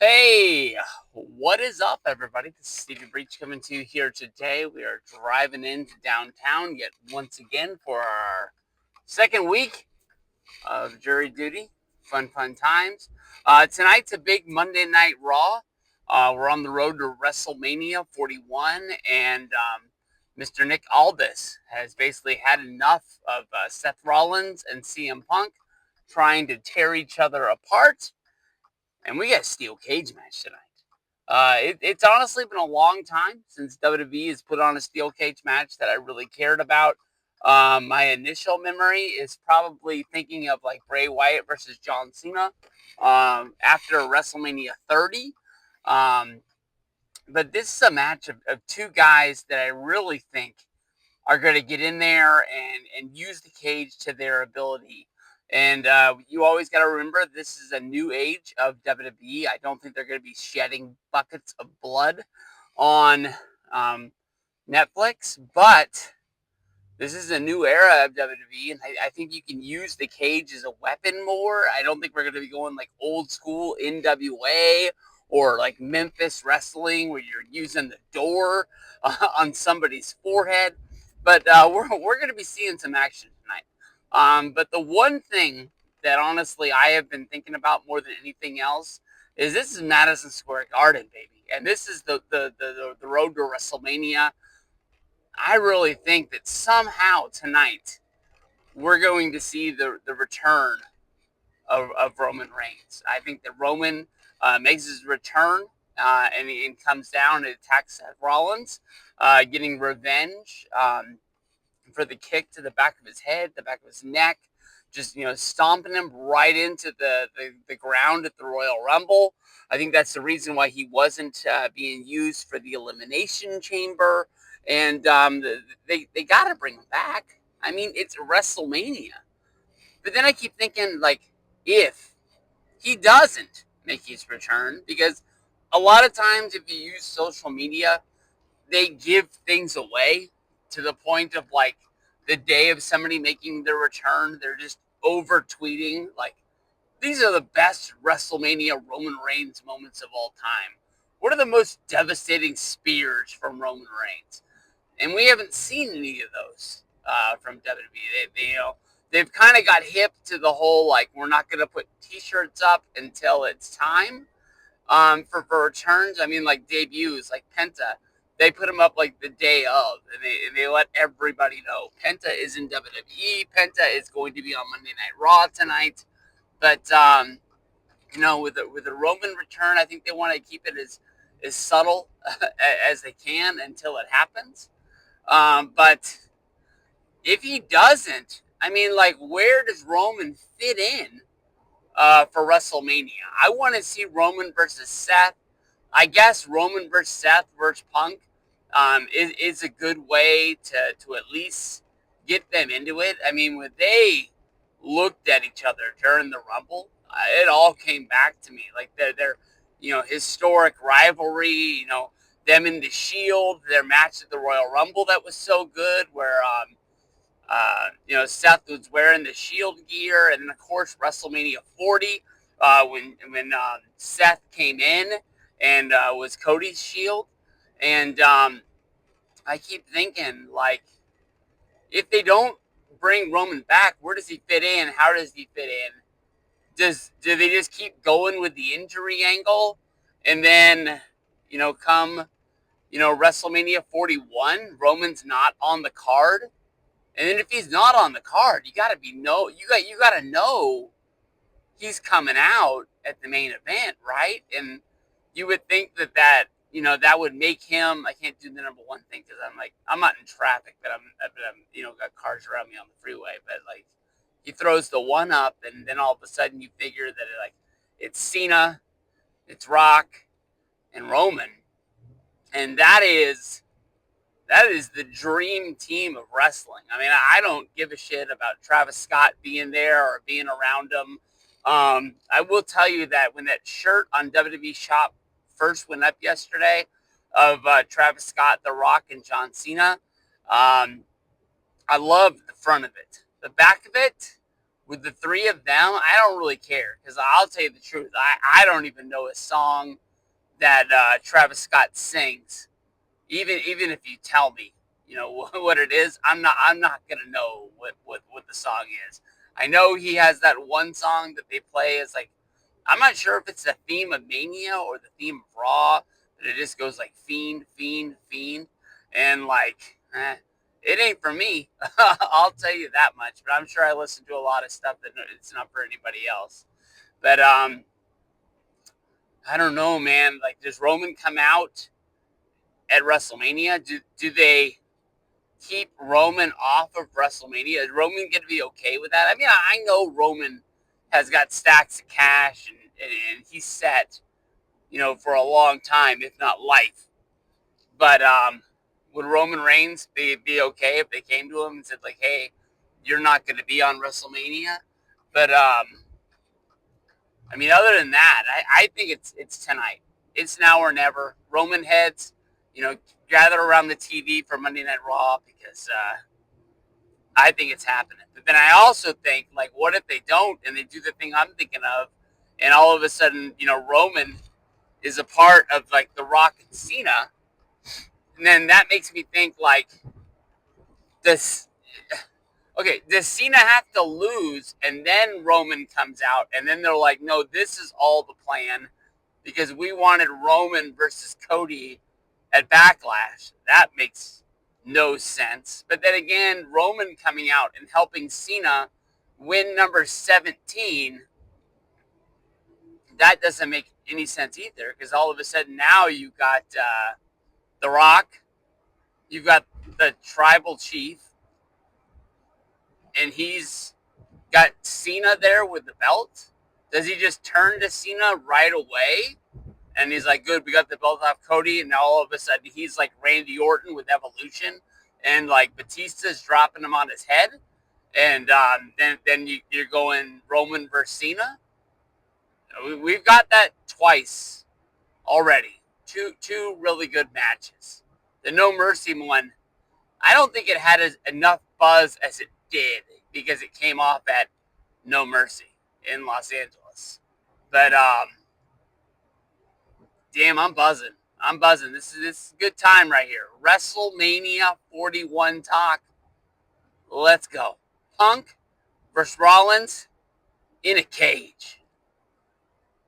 Hey, what is up, everybody? This is Stevie Breach coming to you here today. We are driving into downtown yet once again for our second week of jury duty. Fun times. Tonight's a big Monday Night Raw. We're on the road to WrestleMania 41, and Mr. Nick Aldis has basically had enough of Seth Rollins and CM Punk trying to tear each other apart, and we got a steel cage match tonight. It's honestly been a long time since WWE has put on a steel cage match that I really cared about. My initial memory is probably thinking of like Bray Wyatt versus John Cena after WrestleMania 30. Um, but this is a match of two guys that I really think are going to get in there and use the cage to their ability. And you always got to remember, this is a new age of WWE. I don't think they're going to be shedding buckets of blood on um, Netflix, but this is a new era of WWE, and I think you can use the cage as a weapon more. I don't think we're going to be going like old school NWA or like Memphis wrestling where you're using the door on somebody's forehead. But we're going to be seeing some action tonight. But the one thing that honestly I have been thinking about more than anything else is this is Madison Square Garden, baby, and this is the road to WrestleMania. I really think that somehow tonight we're going to see the return of Roman Reigns. I think that Roman makes his return and comes down and attacks Seth Rollins, getting revenge for the kick to the back of his head, the back of his neck, just stomping him right into the ground at the Royal Rumble. I think that's the reason why he wasn't being used for the Elimination Chamber, and they got to bring him back. I mean, it's WrestleMania, but then I keep thinking like, if he doesn't make his return, because a lot of times if you use social media, they give things away to the point of like the day of somebody making their return, they're just over tweeting like, these are the best WrestleMania Roman Reigns moments of all time. What are the most devastating spears from Roman Reigns? And we haven't seen any of those from WWE. They've kind of got hip to the whole like, we're not going to put T-shirts up until it's time for returns. I mean, like debuts, like Penta, they put him up like the day of, and they let everybody know Penta is in WWE. Penta is going to be on Monday Night Raw tonight. But with the Roman return, I think they want to keep it as subtle as they can until it happens. But if he doesn't, I mean, like, where does Roman fit in for WrestleMania? I want to see Roman versus Seth. I guess Roman versus Seth versus Punk is a good way to at least get them into it. I mean, when they looked at each other during the Rumble, it all came back to me. Like their historic rivalry, them in the Shield, their match at the Royal Rumble that was so good, where Seth was wearing the Shield gear, and then of course WrestleMania 40, when Seth came in and was Cody's Shield, and I keep thinking like, if they don't bring Roman back, where does he fit in? How does he fit in? Do they just keep going with the injury angle, and then come WrestleMania 41, Roman's not on the card? And then if he's not on the card, you gotta know he's coming out at the main event, right? And you would think that would make him. I can't do the number one thing because I'm not in traffic, but I'm got cars around me on the freeway. But like, he throws the one up, and then all of a sudden you figure that it's Cena, it's Rock, and Roman, and that is the dream team of wrestling. I mean, I don't give a shit about Travis Scott being there or being around him. I will tell you that when that shirt on WWE Shop first went up yesterday of Travis Scott, The Rock, and John Cena, I loved the front of it. The back of it with the three of them, I don't really care because I'll tell you the truth. I don't even know a song that Travis Scott sings. Even if you tell me, what it is, I'm not gonna know what the song is. I know he has that one song that they play. It's like I'm not sure if it's the theme of Mania or the theme of Raw, but it just goes like fiend, fiend, fiend, and like it ain't for me. I'll tell you that much. But I'm sure I listen to a lot of stuff that it's not for anybody else. But I don't know, man. Like, does Roman come out at WrestleMania? Do they keep Roman off of WrestleMania? Is Roman going to be okay with that? I mean, I know Roman has got stacks of cash and he's set, for a long time, if not life. But would Roman Reigns be okay if they came to him and said, like, hey, you're not going to be on WrestleMania? But I mean, other than that, I think it's tonight. It's now or never. Roman heads, gather around the TV for Monday Night Raw because I think it's happening. But then I also think, like, what if they don't and they do the thing I'm thinking of, and all of a sudden, Roman is a part of like The Rock and Cena, and then that makes me think like, does does Cena have to lose and then Roman comes out and then they're like, no, this is all the plan because we wanted Roman versus Cody at Backlash. That makes no sense. But then again, Roman coming out and helping Cena win number 17, that doesn't make any sense either because all of a sudden now you got The Rock, you've got the tribal chief, and he's got Cena there with the belt. Does he just turn to Cena right away? And he's like, good, we got the belt off Cody. And now all of a sudden he's like Randy Orton with Evolution. And like Batista's dropping him on his head. And then you're going Roman versus Cena. We've got that twice already. Two really good matches. The No Mercy one, I don't think it had enough buzz as it did because it came off at No Mercy in Los Angeles. But damn, I'm buzzing. I'm buzzing. This is a good time right here. WrestleMania 41 talk. Let's go. Punk versus Rollins in a cage.